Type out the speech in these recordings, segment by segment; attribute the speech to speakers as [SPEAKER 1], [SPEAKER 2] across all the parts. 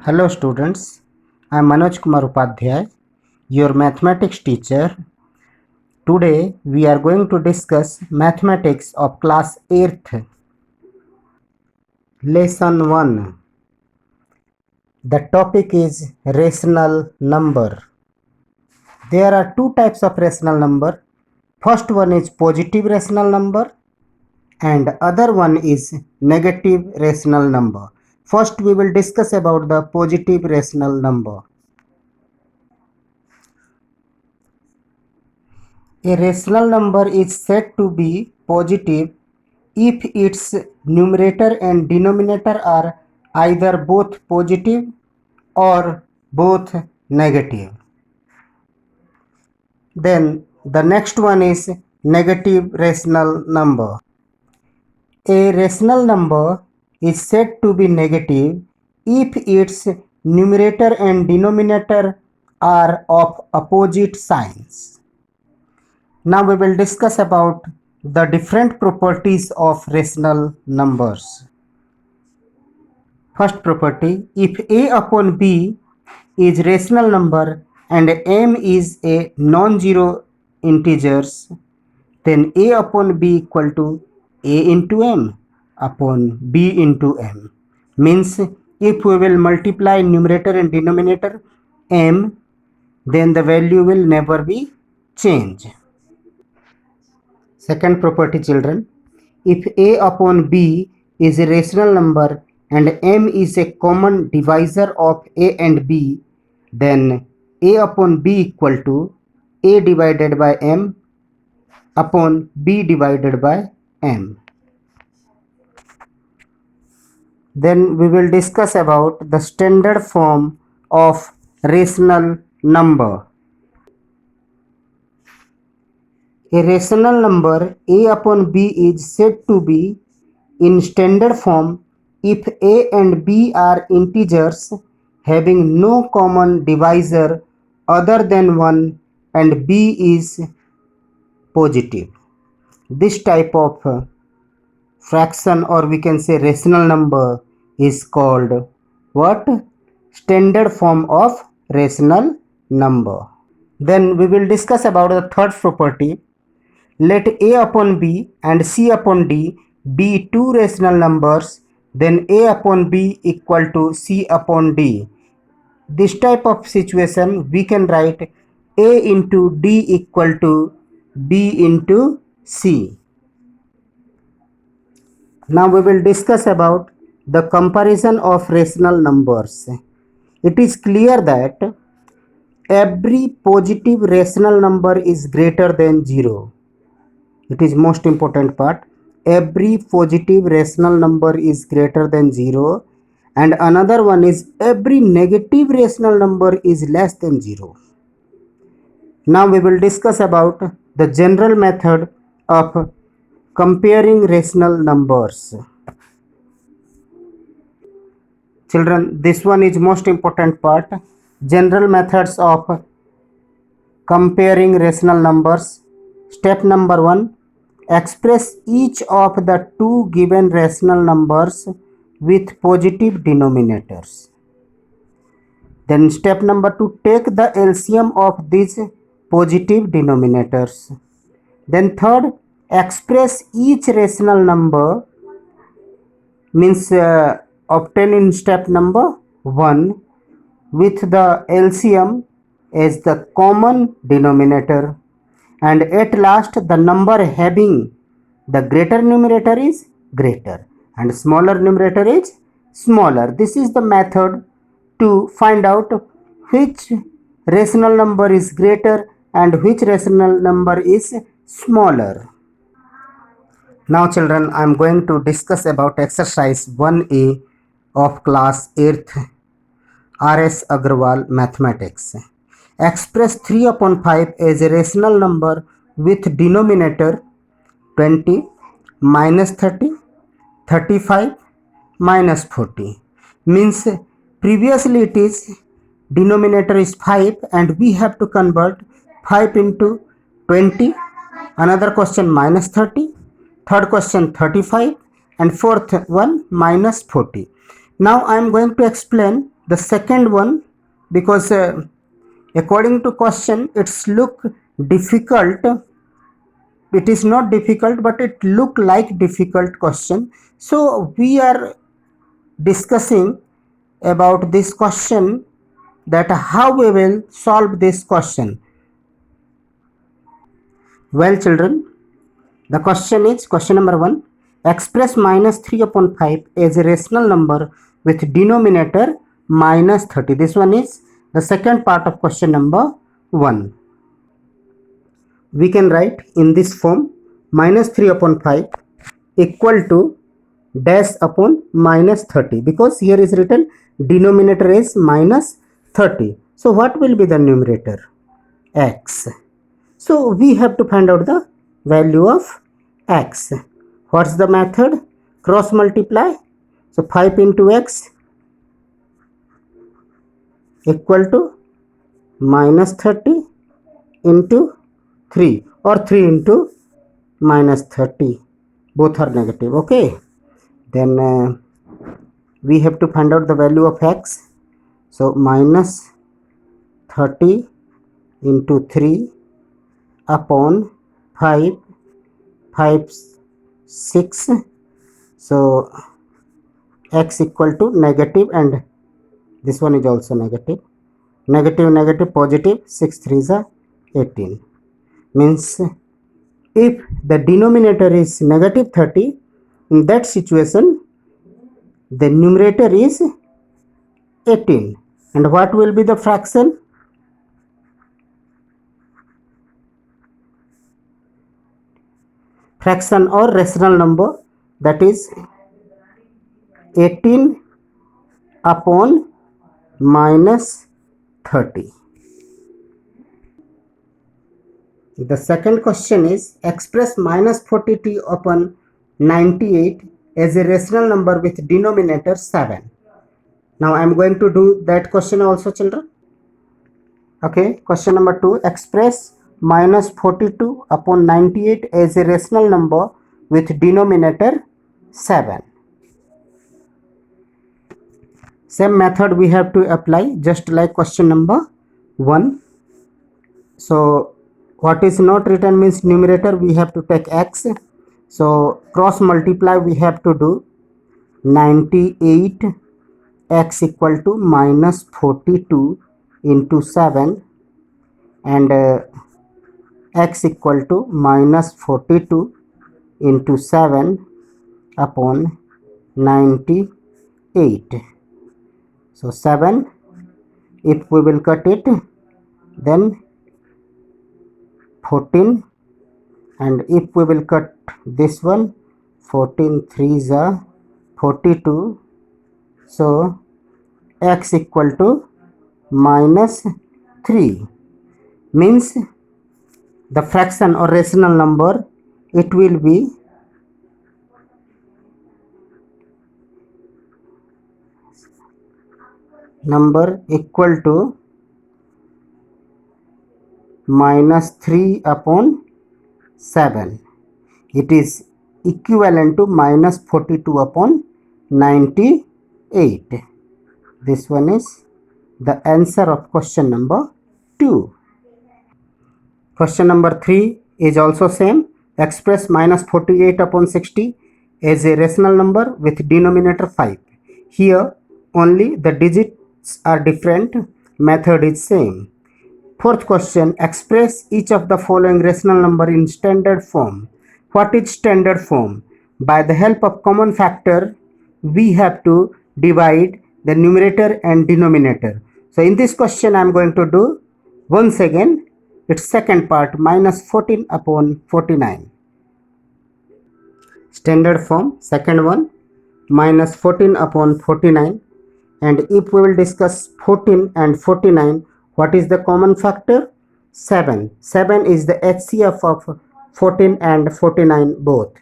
[SPEAKER 1] Hello students, I am Manoj Kumar Upadhyay, your mathematics teacher. Today we are going to discuss mathematics of class 8th. Lesson 1. The topic is rational number. There are two types of rational number. First one is positive rational number and other one is negative rational number. First we will discuss about the positive rational number. A rational number is said to be positive if its numerator and denominator are either both positive or both negative. Then the next one is negative rational number. A rational number is said to be negative if its numerator and denominator are of opposite signs. Now we will discuss about the different properties of rational numbers. First property, if a upon b is rational number and m is a non-zero integers, then a upon b equal to a into m upon b into m. Means if we will multiply numerator and denominator m, then the value will never be changed. Second property, children, if a upon b is a rational number and m is a common divisor of a and b, then a upon b equal to a divided by m upon b divided by m. Then we will discuss about the standard form of rational number. A rational number a upon b is said to be in standard form if a and b are integers having no common divisor other than 1 and b is positive. This type of fraction, or we can say rational number, is called what? Standard form of rational number. Then we will discuss about the third property. Let a upon b and c upon d be two rational numbers, then a upon b equal to c upon d. This type of situation we can write a into d equal to b into c. Now we will discuss about the comparison of rational numbers. It is clear that every positive rational number is greater than 0. It is most important part. Every positive rational number is greater than 0, and another one is every negative rational number is less than 0. Now we will discuss about the general method of comparing rational numbers. Children, this one is most important part. General methods of comparing rational numbers. Step number 1. Express each of the two given rational numbers with positive denominators. Then step number 2. Take the LCM of these positive denominators. Then third, express each rational number, means obtain in step number 1 with the LCM as the common denominator. And at last the number having the greater numerator is greater and smaller numerator is smaller. This is the method to find out which rational number is greater and which rational number is smaller. Now children, I am going to discuss about exercise 1A of class 8th R.S. Agrawal Mathematics. Express 3 upon 5 as a rational number with denominator 20, minus 30, 35, minus 40. Means previously it is denominator is 5 and we have to convert 5 into 20. Another question minus 30. Third question 35 and fourth one minus 40. Now I am going to explain the second one, because according to question it's look difficult. It is not difficult, but it look like difficult question. So we are discussing about this question, that how we will solve this question. Well children, the question is question number 1. Express minus 3 upon 5 as a rational number with denominator minus 30. This one is the second part of question number 1. We can write in this form: minus 3 upon 5 equal to dash upon minus 30, because here is written denominator is minus 30. So what will be the numerator? X. So we have to find out the value of x. What's the method? Cross multiply. So 5 into x equal to minus 30 into 3, or 3 into minus 30. Both are negative. Okay. Then we have to find out the value of x. So minus 30 into 3 upon 5, 6. So x equal to negative, and this one is also negative. Negative, negative, positive. 6 3s are 18. Means if the denominator is negative 30, in that situation the numerator is 18. And what will be the fraction? Fraction or rational number, that is 18 upon minus 30. The second question is express minus 42 upon 98 as a rational number with denominator 7. Now I am going to do that question also, children. Okay, question number 2. Express minus 42 upon 98 as a rational number with denominator 7. Same method we have to apply, just like question number 1. So what is not written means numerator we have to take x. So cross multiply we have to do 98 x equal to minus 42 into 7, and x equal to minus 42 into 7 upon 98. So 7, if we will cut it, then 14, and if we will cut this one, 14 3s are 42. So x equal to minus 3, means the fraction or rational number, it will be number equal to minus 3 upon 7. It is equivalent to minus 42 upon 98. This one is the answer of question number 2. Question number 3 is also same. Express minus 48 upon 60 as a rational number with denominator 5. Here only the digits are different, method is same. Fourth question, express each of the following rational number in standard form. What is standard form? By the help of common factor, we have to divide the numerator and denominator. So in this question I am going to do once again its second part, minus 14 upon 49. Standard form, second one, minus 14 upon 49. And if we will discuss 14 and 49, what is the common factor? 7. 7 is the HCF of 14 and 49 both.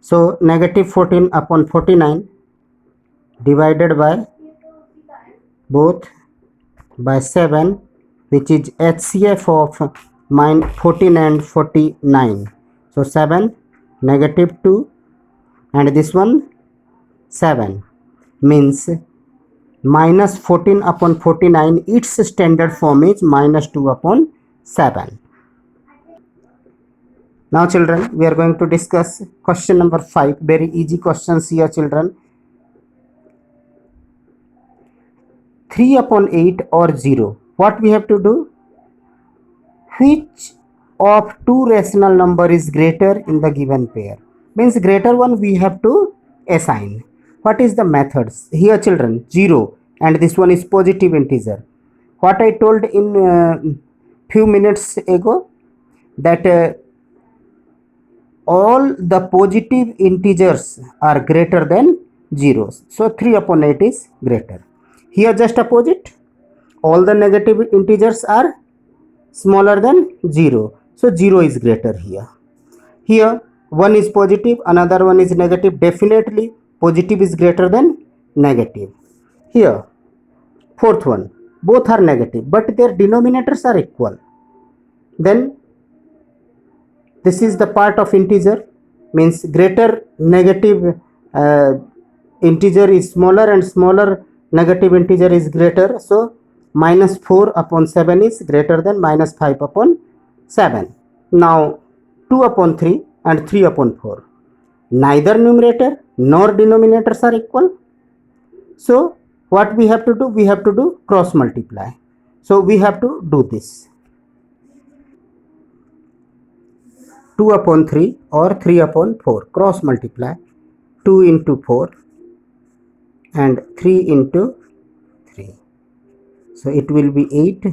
[SPEAKER 1] So negative 14 upon 49 divided by both by 7, which is HCF of 14 and 49. So 7, negative 2, and this one 7. means minus 14 upon 49, its standard form is minus 2 upon 7. Now children, we are going to discuss question number 5. Very easy questions here children. 3 upon 8 or 0. What we have to do? Which of two rational number is greater in the given pair? Means greater one we have to assign. What is the methods? Here children, 0 and this one is positive integer. What I told in few minutes ago, that all the positive integers are greater than 0. So 3 upon 8 is greater. Here just opposite, all the negative integers are smaller than 0. So 0 is greater here. Here one is positive, another one is negative. Definitely positive is greater than negative. Here fourth one, both are negative but their denominators are equal. Then this is the part of integer, means greater negative integer is smaller and smaller negative integer is greater. So minus 4 upon 7 is greater than minus 5 upon 7. Now 2 upon 3 and 3 upon 4. Neither numerator nor denominators are equal. So what we have to do? We have to do cross multiply. So we have to do this. 2 upon 3 or 3 upon 4. Cross multiply. 2 into 4 and 3 into 3. So it will be 8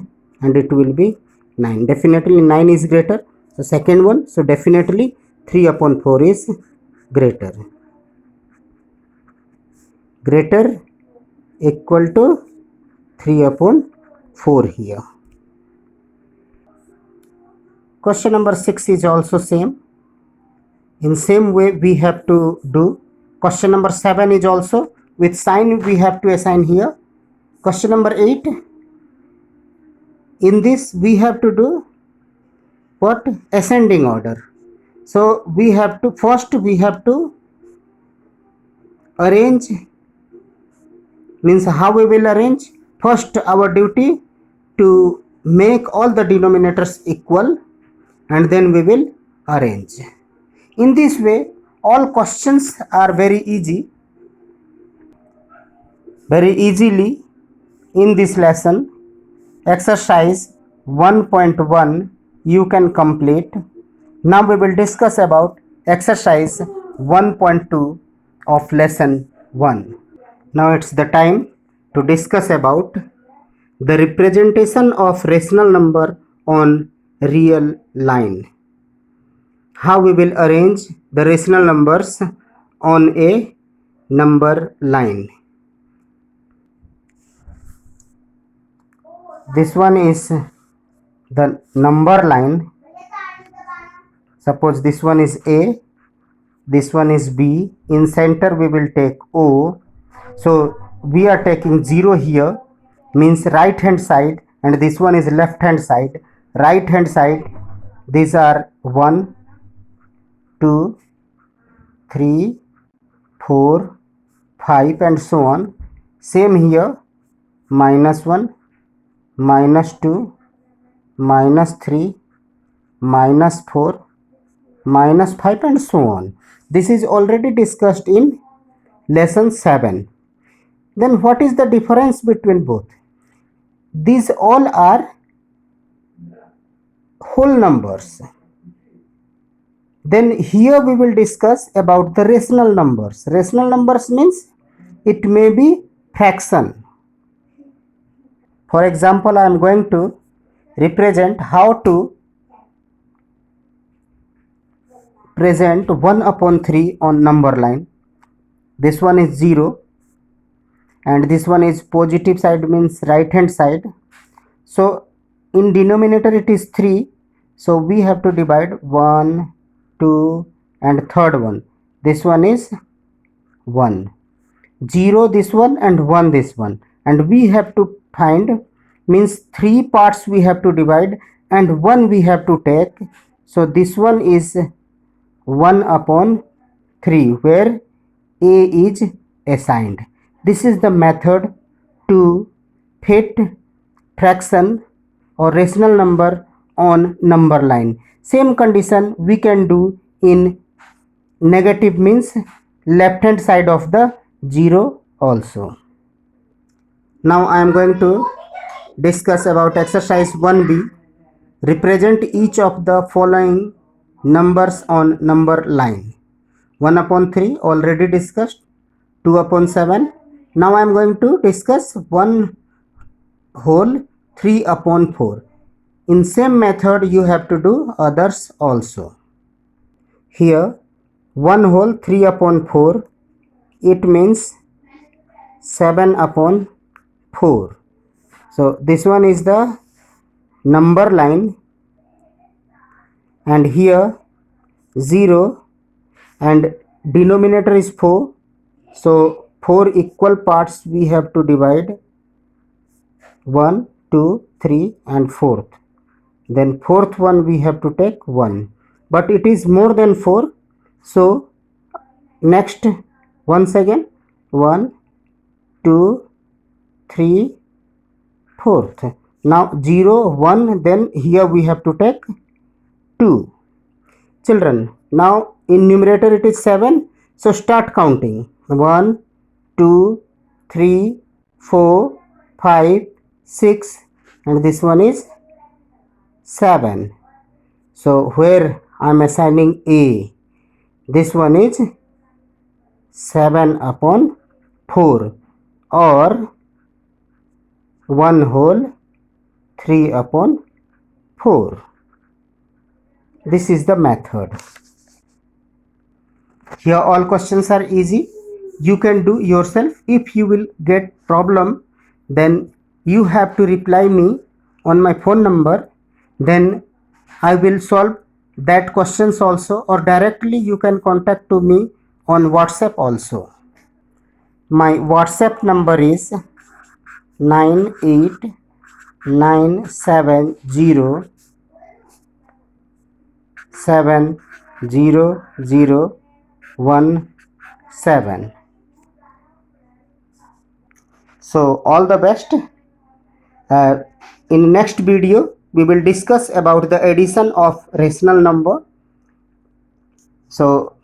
[SPEAKER 1] and it will be 9. Definitely 9 is greater. So second one. So definitely 3 upon 4 is greater. Greater equal to 3 upon 4 here. Question number 6 is also same. In same way we have to do. Question number 7 is also with sign we have to assign here. Question number 8. In this we have to do what? Ascending order. So we have to first arrange, means how we will arrange? First our duty to make all the denominators equal and then we will arrange. In this way all questions are very easily in this lesson. Exercise 1.1 you can complete. Now we will discuss about exercise 1.2 of lesson 1. Now it's the time to discuss about the representation of rational number on real line. How we will arrange the rational numbers on a number line. This one is the number line. Suppose this one is A, this one is B. In center we will take O. So we are taking 0 here, means right hand side, and this one is left hand side. Right hand side these are 1, 2, 3, 4, 5 and so on. Same here, minus 1, minus 2, minus 3, minus 4, minus 5 and so on. This is already discussed in lesson 7. Then what is the difference between both? These all are whole numbers. Then here we will discuss about the rational numbers. Rational numbers means it may be fraction. For example, I am going to represent how to present 1 upon 3 on number line. This one is 0 and this one is positive side, means right hand side. So in denominator it is 3. So we have to divide 1, 2 and third one. This one is 1. 0 this one and 1 this one. And we have to find, means 3 parts we have to divide and 1 we have to take. So this one is 1 upon 3 where A is assigned. This is the method to fit fraction or rational number on number line. Same condition we can do in negative, means left hand side of the 0 also. Now I am going to discuss about exercise 1b. Represent each of the following numbers on number line. 1 upon 3 already discussed, 2 upon 7. Now I am going to discuss 1 whole 3 upon 4. In same method you have to do others also. Here 1 whole 3 upon 4, it means 7 upon 4. So this one is the number line, and here 0 and denominator is 4. So 4 equal parts we have to divide, 1, 2, 3 and 4th. Then 4th one we have to take 1. But it is more than 4. So next, once again, 1, 2, 3, 4th. Now 0, 1, then here we have to take 2. Children, now in numerator it is 7. So start counting. 1, 2, 3, 4, 5, 6 and this one is 7. So where I am assigning A, this one is 7 upon 4 or 1 whole 3 upon 4. This is the method. Here all questions are easy. You can do yourself. If you will get problem, then you have to reply me on my phone number. Then I will solve that questions also, or directly you can contact to me on WhatsApp also. My WhatsApp number is 9897070017. So all the best. In next video we will discuss about the addition of rational number. So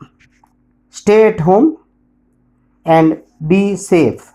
[SPEAKER 1] stay at home and be safe.